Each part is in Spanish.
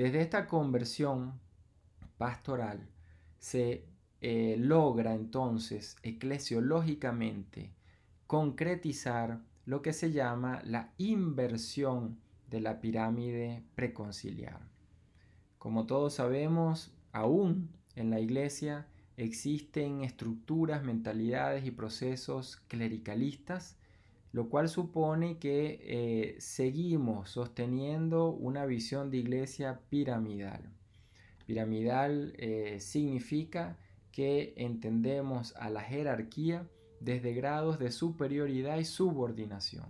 Desde esta conversión pastoral se logra entonces eclesiológicamente concretizar lo que se llama la inversión de la pirámide preconciliar. Como todos sabemos, aún en la Iglesia existen estructuras, mentalidades y procesos clericalistas, lo cual supone que seguimos sosteniendo una visión de iglesia piramidal. Piramidal significa que entendemos a la jerarquía desde grados de superioridad y subordinación,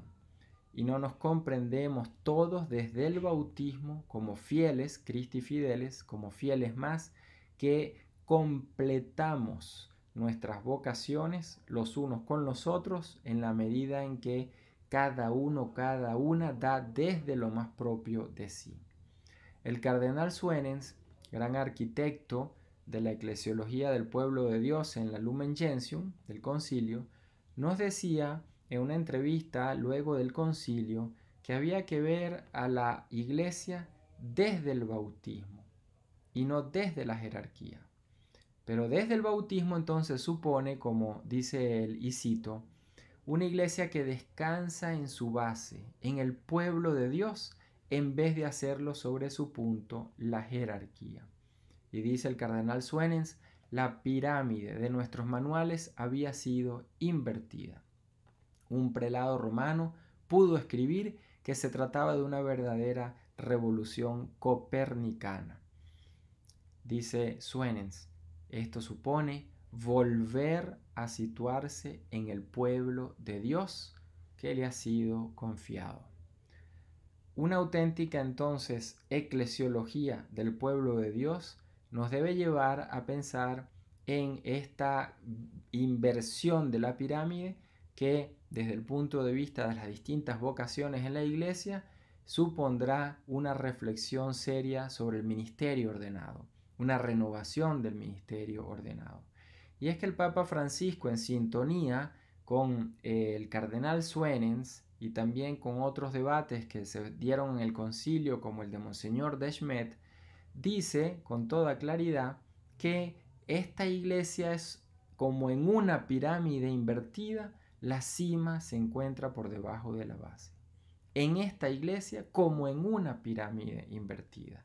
y no nos comprendemos todos desde el bautismo como fieles, Christi Fideles, como fieles más, que completamos nuestras vocaciones los unos con los otros en la medida en que cada uno, cada una da desde lo más propio de sí. El cardenal Suenens, gran arquitecto de la eclesiología del pueblo de Dios en la Lumen Gentium del concilio, nos decía en una entrevista luego del concilio que había que ver a la iglesia desde el bautismo y no desde la jerarquía. Pero desde el bautismo entonces supone, como dice él, y cito, una iglesia que descansa en su base, en el pueblo de Dios, en vez de hacerlo sobre su punto, la jerarquía. Y dice el cardenal Suenens, la pirámide de nuestros manuales había sido invertida. Un prelado romano pudo escribir que se trataba de una verdadera revolución copernicana. Dice Suenens, esto supone volver a situarse en el pueblo de Dios que le ha sido confiado. Una auténtica entonces eclesiología del pueblo de Dios nos debe llevar a pensar en esta inversión de la pirámide que desde el punto de vista de las distintas vocaciones en la iglesia supondrá una reflexión seria sobre el ministerio ordenado, una renovación del ministerio ordenado. Y es que el Papa Francisco, en sintonía con el cardenal Suenens y también con otros debates que se dieron en el concilio como el de Monseñor Deschmet, dice con toda claridad que esta iglesia es como en una pirámide invertida, la cima se encuentra por debajo de la base. En esta iglesia como en una pirámide invertida.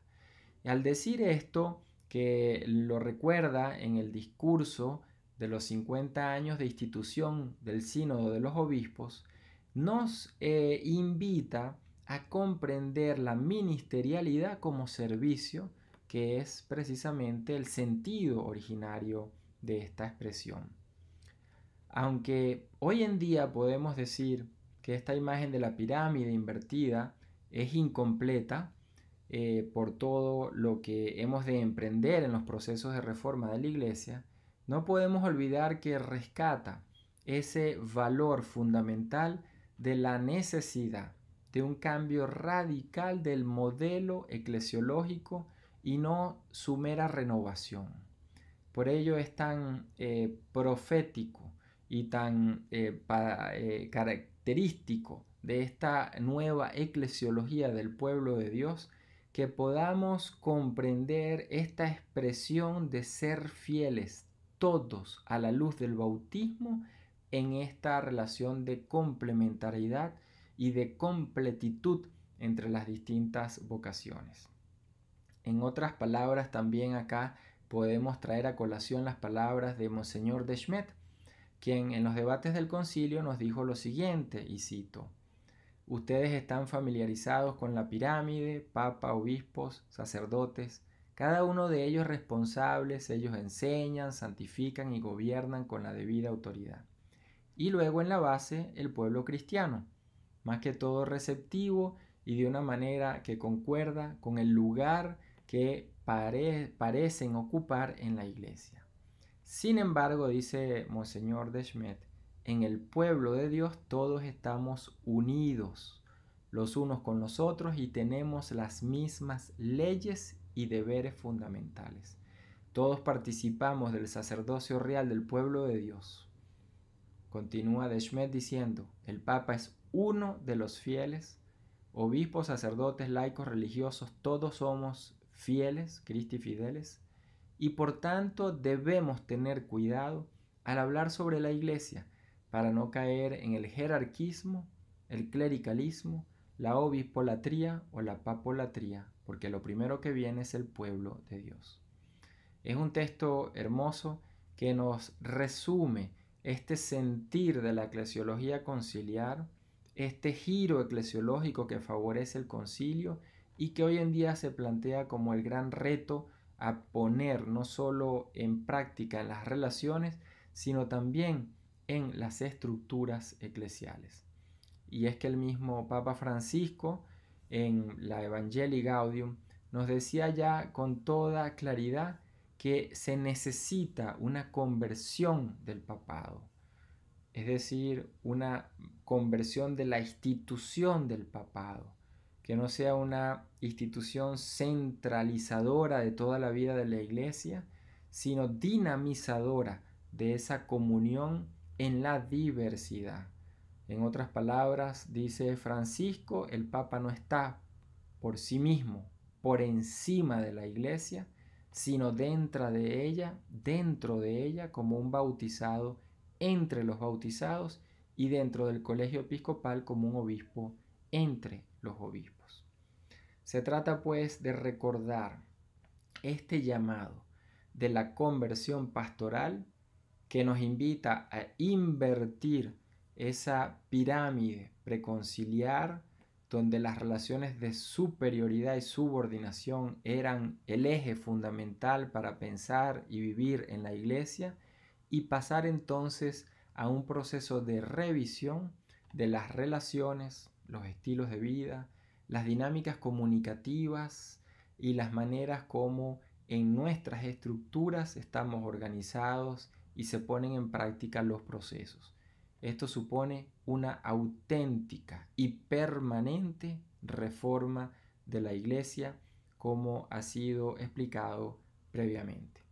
Y al decir esto, que lo recuerda en el discurso de los 50 años de institución del Sínodo de los Obispos, nos invita a comprender la ministerialidad como servicio, que es precisamente el sentido originario de esta expresión. Aunque hoy en día podemos decir que esta imagen de la pirámide invertida es incompleta, por todo lo que hemos de emprender en los procesos de reforma de la Iglesia, no podemos olvidar que rescata ese valor fundamental de la necesidad de un cambio radical del modelo eclesiológico y no su mera renovación. Por ello es tan profético y tan característico de esta nueva eclesiología del pueblo de Dios que podamos comprender esta expresión de ser fieles todos a la luz del bautismo en esta relación de complementariedad y de completitud entre las distintas vocaciones. En otras palabras, también acá podemos traer a colación las palabras de Monseñor Deschmet, quien en los debates del concilio nos dijo lo siguiente, y cito: ustedes están familiarizados con la pirámide, papa, obispos, sacerdotes, cada uno de ellos responsables, ellos enseñan, santifican y gobiernan con la debida autoridad. Y luego en la base el pueblo cristiano, más que todo receptivo y de una manera que concuerda con el lugar que parecen ocupar en la iglesia. Sin embargo, dice Monseñor Deschmet, en el pueblo de Dios todos estamos unidos los unos con los otros y tenemos las mismas leyes y deberes fundamentales. Todos participamos del sacerdocio real del pueblo de Dios. Continúa Deschmet diciendo, el Papa es uno de los fieles, obispos, sacerdotes, laicos, religiosos, todos somos fieles, Christi Fideles, y por tanto debemos tener cuidado al hablar sobre la iglesia para no caer en el jerarquismo, el clericalismo, la obispolatría o la papolatría, porque lo primero que viene es el pueblo de Dios. Es un texto hermoso que nos resume este sentir de la eclesiología conciliar, este giro eclesiológico que favorece el concilio y que hoy en día se plantea como el gran reto a poner no solo en práctica en las relaciones, sino también en las estructuras eclesiales. Y es que el mismo Papa Francisco en la Evangelii Gaudium nos decía ya con toda claridad que se necesita una conversión del papado, es decir, una conversión de la institución del papado, que no sea una institución centralizadora de toda la vida de la iglesia, sino dinamizadora de esa comunión en la diversidad. En otras palabras, dice Francisco, el Papa no está por sí mismo, por encima de la iglesia, sino dentro de ella como un bautizado entre los bautizados y dentro del colegio episcopal como un obispo entre los obispos. Se trata pues de recordar este llamado de la conversión pastoral que nos invita a invertir esa pirámide preconciliar donde las relaciones de superioridad y subordinación eran el eje fundamental para pensar y vivir en la iglesia, y pasar entonces a un proceso de revisión de las relaciones, los estilos de vida, las dinámicas comunicativas y las maneras como en nuestras estructuras estamos organizados y se ponen en práctica los procesos. Esto supone una auténtica y permanente reforma de la Iglesia, como ha sido explicado previamente.